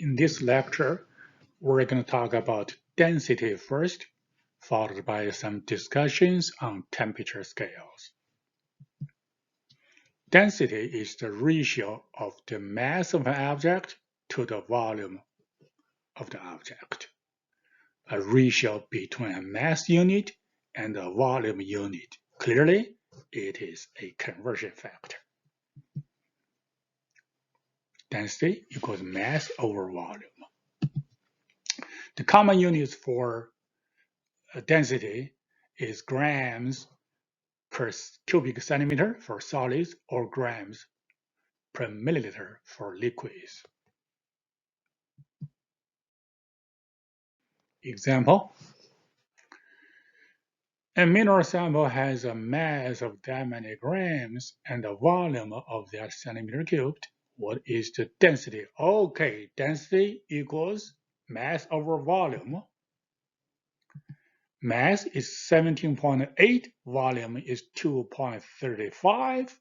In this lecture, we're going to talk about density first, followed by some discussions on temperature scales. Density is the ratio of the mass of an object to the volume of the object, a ratio between a mass unit and a volume unit. Clearly, it is a conversion factor. Density equals mass over volume. The common units for density is grams per cubic centimeter for solids or grams per milliliter for liquids. Example, a mineral sample has a mass of that many grams and a volume of that centimeter cubed. What is the density? Okay, density equals mass over volume. Mass is 17.8, volume is 2.35.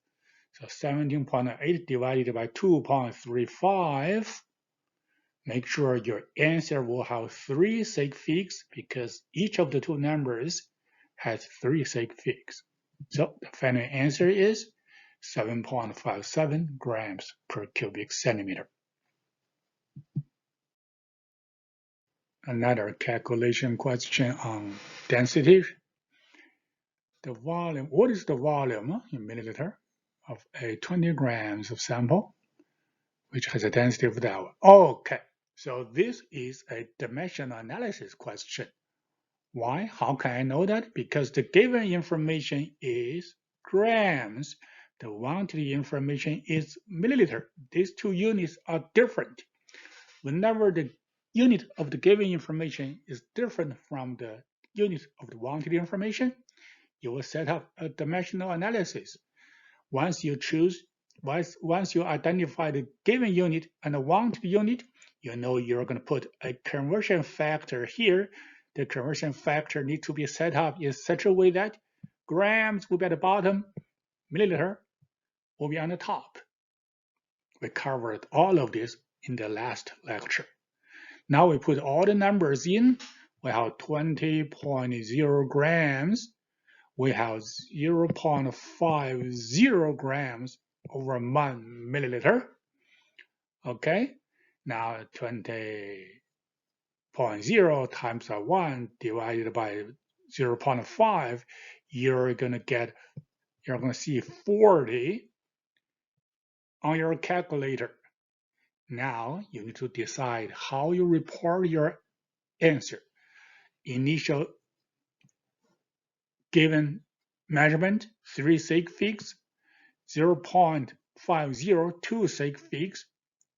So 17.8 divided by 2.35. Make sure your answer will have 3 sig figs because each of the two numbers has 3 sig figs. So the final answer is 7.57 grams per cubic centimeter. Another calculation question on density. The volume, what is the volume in milliliter of a 20 grams of sample, which has a density of that one? Okay, so this is a dimensional analysis question. Why? How can I know that? Because the given information is grams. The wanted information is milliliter. These two units are different. Whenever the unit of the given information is different from the unit of the wanted information, you will set up a dimensional analysis. Once you identify the given unit and the wanted unit, you know you're going to put a conversion factor here. The conversion factor needs to be set up in such a way that grams will be at the bottom, milliliter will be on the top. We covered all of this in the last lecture. Now we put all the numbers in. We have 20.0 grams. We have 0.50 grams over 1 milliliter. Okay, now 20.0 times 1 divided by 0.5, you're going to see 40 on your calculator. Now you need to decide how you report your answer. Initial given measurement, 3 sig figs, 0.502 sig figs.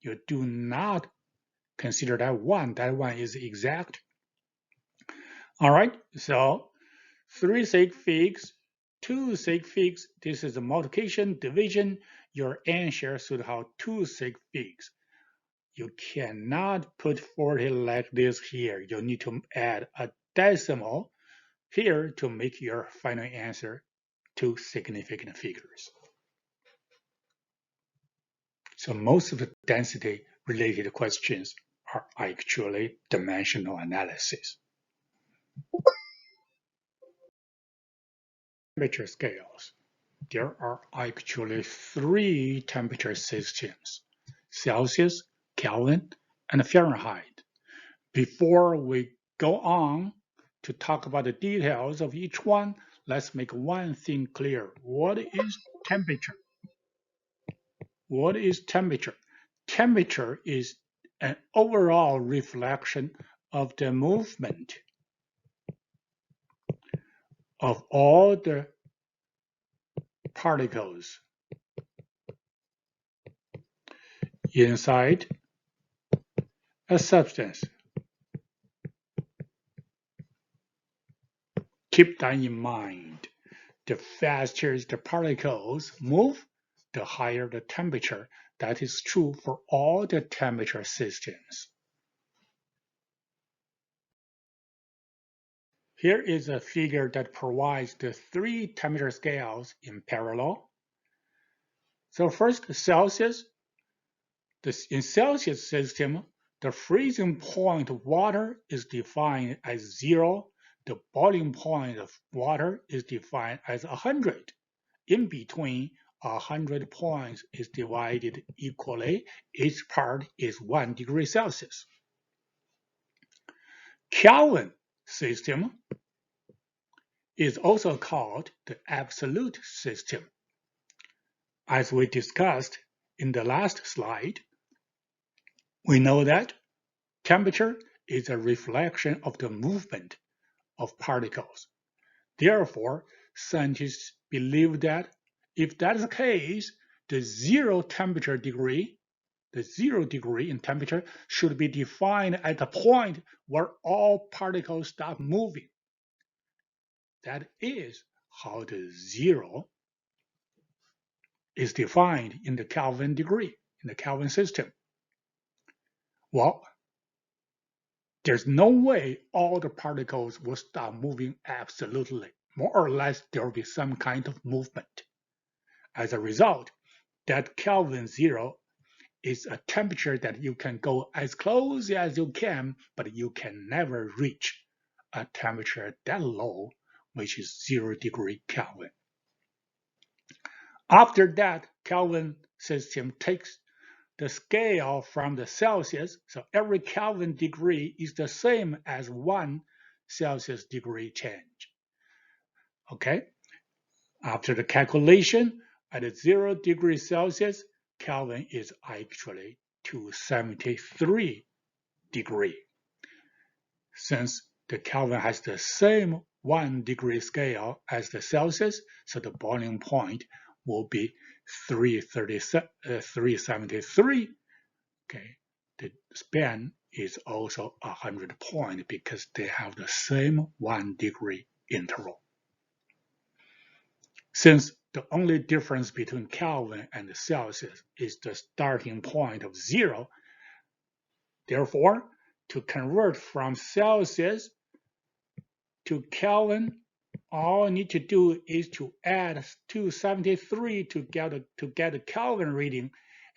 You do not consider that one. That one is exact. All right, so 3 sig figs, 2 sig figs. This is a multiplication, division. Your answer should have 2 sig figs. You cannot put 40 like this here. You need to add a decimal here to make your final answer 2 significant figures. So most of the density related questions are actually dimensional analysis. Temperature scales. There are actually 3 temperature systems: Celsius, Kelvin, and Fahrenheit. Before we go on to talk about the details of each one, let's make one thing clear. What is temperature? What is temperature? Temperature is an overall reflection of the movement of all the particles inside a substance. Keep that in mind. The faster the particles move, the higher the temperature. That is true for all the temperature systems. Here is a figure that provides the 3 temperature scales in parallel. So first, Celsius. In Celsius system, the freezing point of water is defined as 0. The boiling point of water is defined as 100. In between, 100 points is divided equally. Each part is 1 degree Celsius. Kelvin system is also called the absolute system. As we discussed in the last slide, we know that temperature is a reflection of the movement of particles. Therefore, scientists believe that if that is the case, the 0 degree in temperature should be defined at the point where all particles stop moving. That is how the 0 is defined in the Kelvin degree, in the Kelvin system. Well, there's no way all the particles will stop moving absolutely. More or less, there will be some kind of movement. As a result, that Kelvin 0 is a temperature that you can go as close as you can, but you can never reach a temperature that low, which is 0 degree Kelvin. After that, Kelvin system takes the scale from the Celsius, so every Kelvin degree is the same as 1 Celsius degree change. Okay? After the calculation, at 0 degrees Celsius, Kelvin is actually 273 degree. Since the Kelvin has the same 1 degree scale as the Celsius, so the boiling point will be 373. Okay, the span is also 100 points because they have the same 1 degree interval. Since the only difference between Kelvin and Celsius is the starting point of 0, therefore, to convert from Celsius to Kelvin, all I need to do is to add 273 to get a Kelvin reading,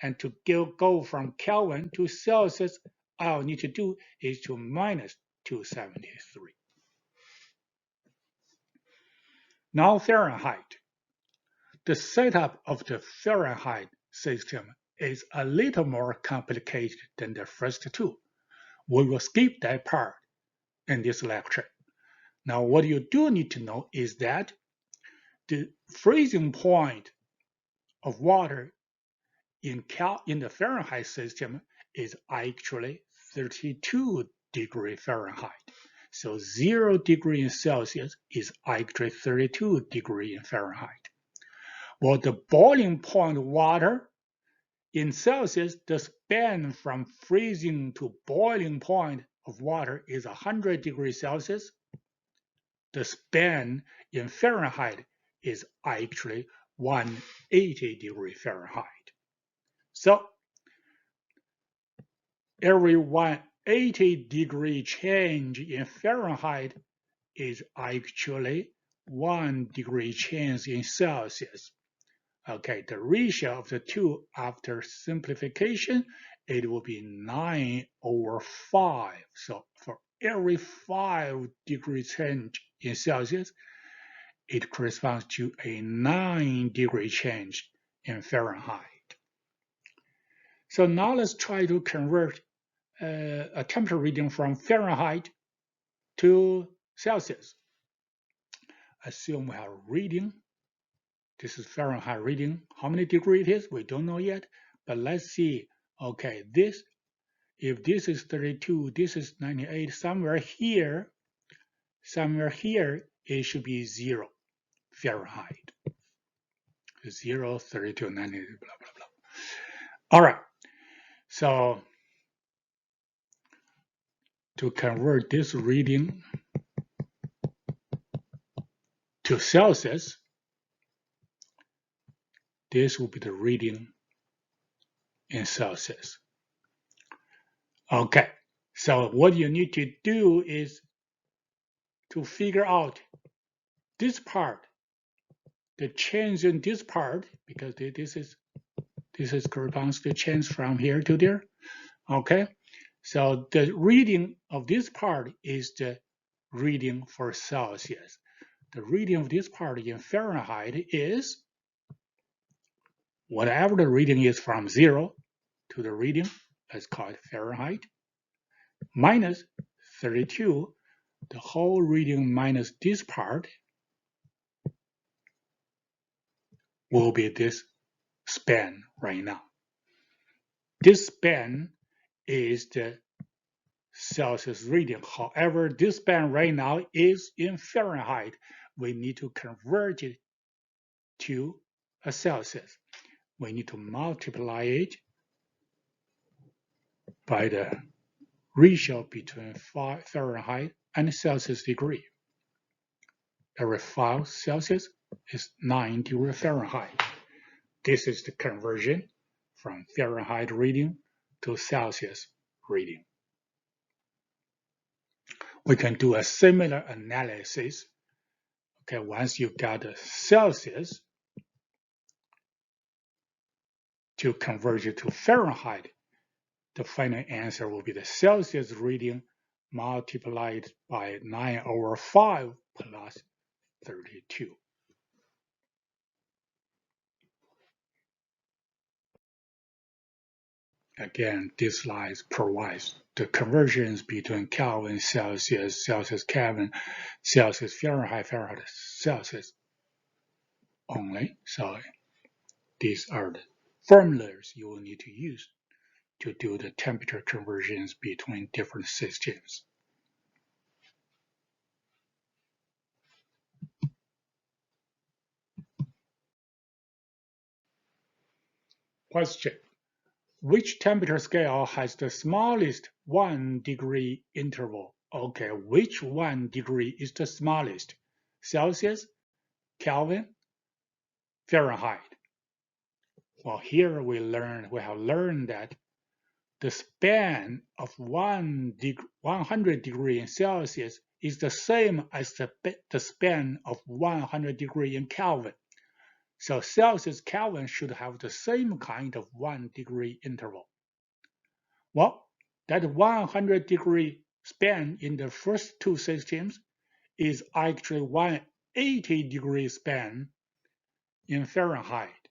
and to go from Kelvin to Celsius, all I need to do is to minus 273. Now Fahrenheit. The setup of the Fahrenheit system is a little more complicated than the first two. We will skip that part in this lecture. Now, what you do need to know is that the freezing point of water in the Fahrenheit system is actually 32 degrees Fahrenheit. So 0 degree in Celsius is actually 32 degrees in Fahrenheit. Well, the boiling point of water in Celsius, the span from freezing to boiling point of water is 100 degrees Celsius. The span in Fahrenheit is actually 180 degrees Fahrenheit. So every 180 degree change in Fahrenheit is actually 1 degree change in Celsius. Okay, the ratio of the two after simplification, it will be 9/5. So for every 5 degree change in Celsius, it corresponds to a 9 degree change in Fahrenheit. So now let's try to convert a temperature reading from Fahrenheit to Celsius. Assume we have a reading. This is Fahrenheit reading. How many degrees it is, we don't know yet. But let's see. Okay, if this is 32, this is 98, somewhere here, it should be 0 Fahrenheit. 0, 32, 98, blah, blah, blah. All right. So to convert this reading to Celsius, this will be the reading in Celsius. Okay, so what you need to do is to figure out this part, the change in this part, because this is corresponds to change from here to there. Okay, So the reading of this part is the reading for Celsius. The reading of this part in Fahrenheit is whatever the reading is from 0 to the reading, let's call it Fahrenheit, minus 32, the whole reading minus this part will be this span right now. This span is the Celsius reading. However, this span right now is in Fahrenheit. We need to convert it to a Celsius. We need to multiply it by the ratio between Fahrenheit and Celsius degree. Every 5 Celsius is 9 degrees Fahrenheit. This is the conversion from Fahrenheit reading to Celsius reading. We can do a similar analysis. Okay, once you got the Celsius, to convert it to Fahrenheit, the final answer will be the Celsius reading multiplied by 9/5 plus 32. Again, this slide provides the conversions between Kelvin, Celsius, Celsius Kelvin, Celsius Fahrenheit, Fahrenheit Celsius only. So these are the formulas you will need to use to do the temperature conversions between different systems. Question: which temperature scale has the smallest 1 degree interval? Okay, which 1 degree is the smallest? Celsius, Kelvin, Fahrenheit. Well, here we have learned that the span of 100 degrees in Celsius is the same as the span of 100 degrees in Kelvin. So Celsius Kelvin should have the same kind of 1 degree interval. Well, that 100 degree span in the first two systems is actually 180 degree span in Fahrenheit.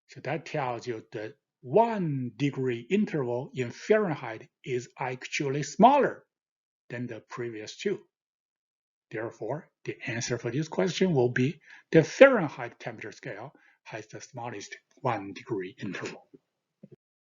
So that tells you that 1 degree interval in Fahrenheit is actually smaller than the previous two. Therefore, the answer for this question will be the Fahrenheit temperature scale has the smallest 1 degree interval.